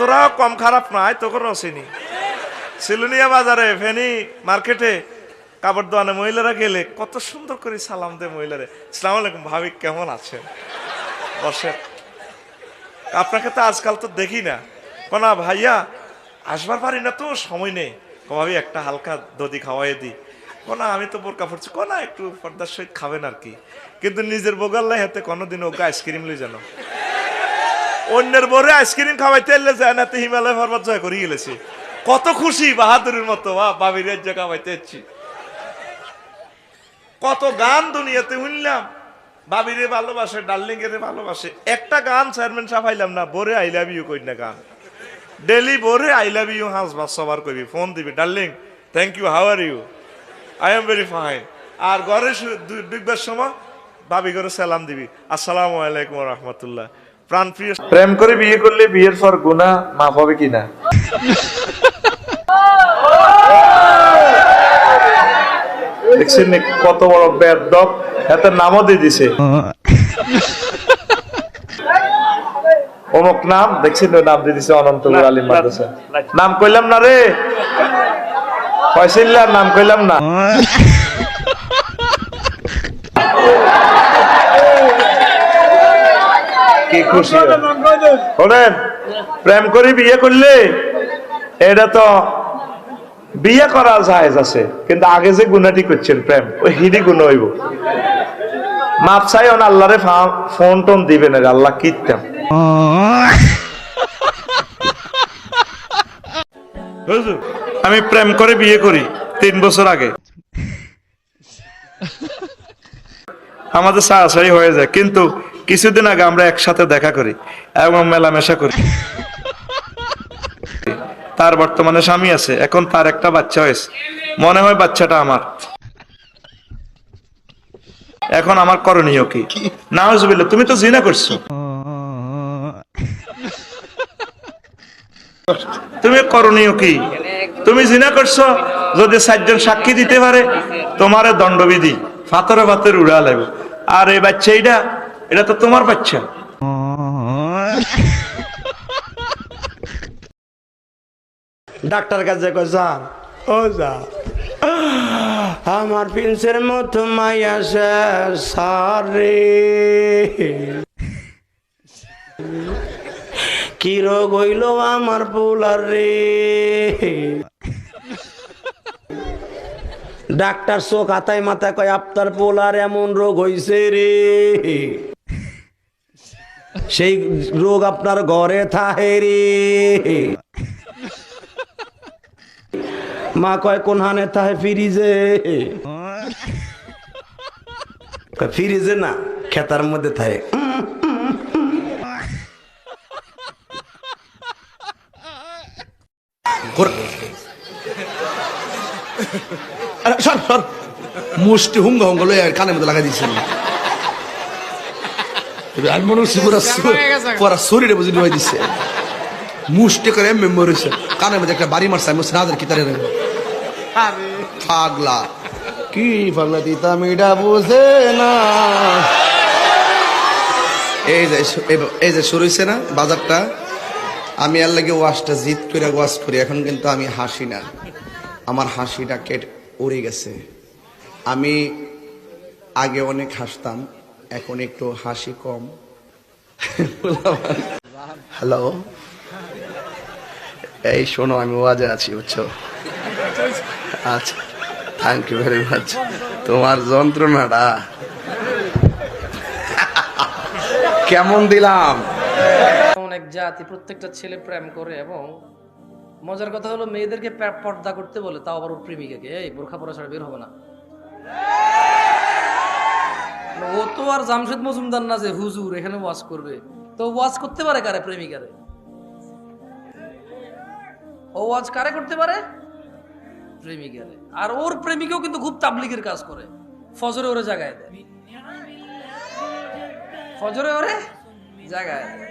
তোরাও কম খারাপ নয়, তোকে রসিনি। সিলুনিয়া বাজারে ফেনী মার্কেটে কাপড় দোকানে মহিলারা গেলে কত সুন্দর করে সালাম দেয় মহিলারে, আসসালামু আলাইকুম ভাবি কেমন আছেন, বসেন। আপনাকে তো আজকাল তো দেখি না, কোনা ভাইয়া আসবার পারি না তো, সময় নেই। ভাবি একটা হালকা দধি খাওয়াই দিই। কোনা আমি তো বোরকা পড়ছি, কোনা একটু পর্দার সহিত খাবেন আর কি। কিন্তু নিজের বোগাল্লাই হাতে কোনোদিন ওকে আইসক্রিম লই জানো, অন্যের বরে আইসক্রিম খাওয়াইতে এলে যায় না, তো হিমালয় পর্বত জয় করে গেলেছি। কত খুশি বাহাদুরের মতো, বাবির রাজ্য খাওয়াইতে এসছি। কত গান দুনিয়াতে শুনলাম, বাবিরে ভালোবাসে, ডার্লিং এর ভালোবাসে। একটা গান চেয়ারম্যান সাহেব পাইলাম না, বোরে আই লাভ ইউ কই না গান। ডেলি বোরে আই লাভ ইউ হাসবা সবার কইবি, ফোন দিবি, darling thank you, how are you, I am very fine. আর ঘরে ঢুকবার সময় ভাবি করে সালাম দিবি, আসসালামু আলাইকুম রহমতুল্লাহ। প্রাণ প্রিয়, প্রেম করে বিয়ে করলে বিয়ের পর গুনাহ মাফ হবে কিনা? দেখছেন কত বড় বেয়াদব, এত নামও দিয়ে দিছে অমুক নাম, দেখছেন নাম দিয়ে দিছে অনন্তপুর আলিম মাদ্রাসা। নাম কইলাম না রে ফয়সাল্লাহ, নাম কইলাম না। কি খুশি হলেন, প্রেম করে বিয়ে করলে এটা তো বিয়ে করা জায়েজ আছে, কিন্তু আগে যে গুনাহটি করছেন প্রেম, ওই হিডি গুনাহ হইব। মাপ চাই on আল্লাহরে ফোন টোন দিবেন, আল্লাহ কিতাম। আমি প্রেম করে বিয়ে করি 3 বছর আগে, আমাদের সাহায্য হয়ে যায়, কিন্তু কিছুদিন আগে আমরা একসাথে দেখা করি এবং মেলামেশা করি। তার বর্তমানে স্বামী আছে, এখন তার একটা বাচ্চা হয়েছে, মনে হয় বাচ্চাটা আমার। এখন আমার করণীয় কি? নাউজুবিল্লাহ, তুমি তো জিনা করছো, তুমি করণীয় কি? তুমি জিনা করছো, যদি 4 জন সাক্ষী দিতে পারে তোমারে দণ্ডবিধি, ফাতরে ফাতরে উড়া লাগবে। আর এই বাচ্চা এটা তো তোমার বাচ্চা। ডাক্তার কাছে কয় যান, ও যা আমার প্রিন্সের মতো মাইয়া সারে, কি রোগ হইল আমার পোলার রে। ডাক্তার চোখ হাতায় মাথায় কয় আপনার পোলার এমন রোগ হইছে রে, সেই রোগ আপনার ঘরে থাহে রে। মা কয় কোন হানে থাহে? ফ্রিজে। ফ্রিজে না, খেতার মধ্যে থাকে। মুষ্টি হুঙ্গা হুঙ্গা লয়ে কানের মধ্যে লাগাই দিচ্ছেন। আমি মনে হচ্ছে পুরা শরীরে বুঝি লয়ে দিচ্ছে, মুষ্টি করে মেম্বার হয়েছে, কানের মধ্যে একটা বাড়ি মারছে। আমি রাজার কি তারে পাগলা, কি পাগলা দিতা মিডা বুঝে না। এই যে শুরু হয়েছে না বাজারটা, আমি আর লাগে ওয়াশটা জিত করে ওয়াশ করি। এখন কিন্তু আমি হাসি না, আমার হাসিটা কেটে উড়ে গেছে। আমি আগে অনেক হাসতাম, এখন একটু হাসি কম। হ্যালো, এই শোনো, আমি ওয়াজে আছি বুঝছো? আচ্ছা, থ্যাংক ইউ ভেরি মাচ। তোমার যন্ত্রণাটা কেমন দিলাম? অনেক জাতি, প্রত্যেকটা ছেলে প্রেম করে, এবং মজার কথা হলো মেয়েদেরকে পর্দা করতে বলে, তাও আবার ওর প্রেমিকাকে, এই বোরখা পরা ছাড়া বের হবে না। ও তো আর জামশেদ মজুমদার না যে হুজুর এখানে ওয়াজ করবে, তো ওয়াজ করতে পারে কারে? প্রেমিকারে। ও ওয়াজ কারে করতে পারে? প্রেমিকারে। আর ওর প্রেমিকাও কিন্তু খুব তাবলিগের কাজ করে, ফজরে ওরে জাগায় দেয়, ফজরে ওরে জাগায় দেয়।